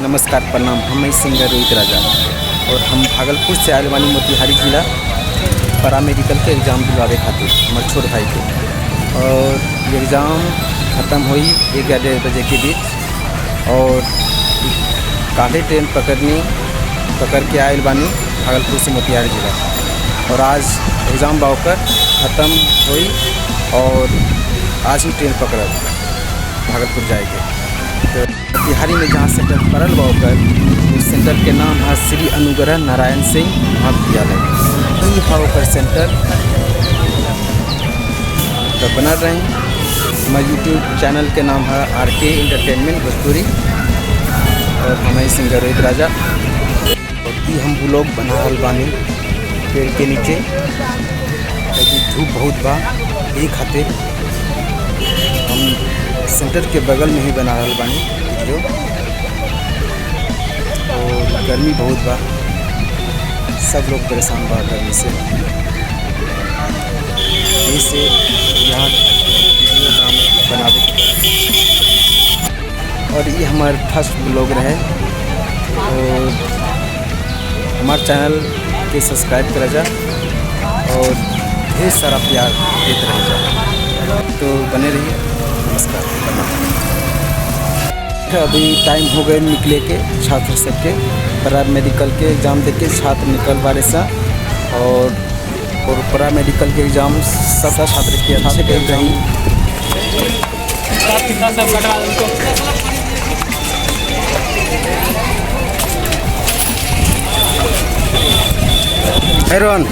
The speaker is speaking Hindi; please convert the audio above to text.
नमस्कार प्रणाम। हम सिंगर रोहित राजा और हम भागलपुर से आयल बानी मोतिहारी जिला पैरा मेडिकल के एग्ज़ाम दिलवावे खातिर हमारे छोट भाई के। और एग्ज़ाम ख़त्म हुई 11 बजे के बीच और काले ट्रेन पकड़ के आयल बानी भागलपुर से मोतिहारी जिला। और आज एग्ज़ाम बावकर ख़त्म हुई और आज ही ट्रेन पकड़ब भागलपुर जाएंगे। तो मोतिहारी में जहाँ सेंटर पड़ल बावकर उस सेंटर के नाम है श्री अनुग्रह नारायण सिंह महाविद्यालय। वही बावकर सेंटर तो बना रहे। हमारे यूट्यूब चैनल के नाम है RK एंटरटेनमेंट भोजपुरी और हमें सिंगर रोहित राजा। और ये हम ब्लॉग बना रहल बानी पेड़ के नीचे, क्योंकि धूप बहुत बा एक खातिर हम सेंटर के बगल में ही बना रहल बानी वीडियो। और गर्मी बहुत बा, सब लोग परेशान बा गर्मी से, इससे यहाँ वीडियो बनावे। और ये हमारे फर्स्ट ब्लॉग रहे। और हमारे चैनल के सब्सक्राइब करा जा और ढेर सारा प्यार देते रह जा, तो बने रहिए। नमस्कार। अभी टाइम हो गए निकले के छात्र सबके पैरा मेडिकल के एग्ज़ाम देके छात्र निकल बारे सा। और पैरा मेडिकल के एग्ज़ाम सब छात्र के अच्छे गए रही। रोहन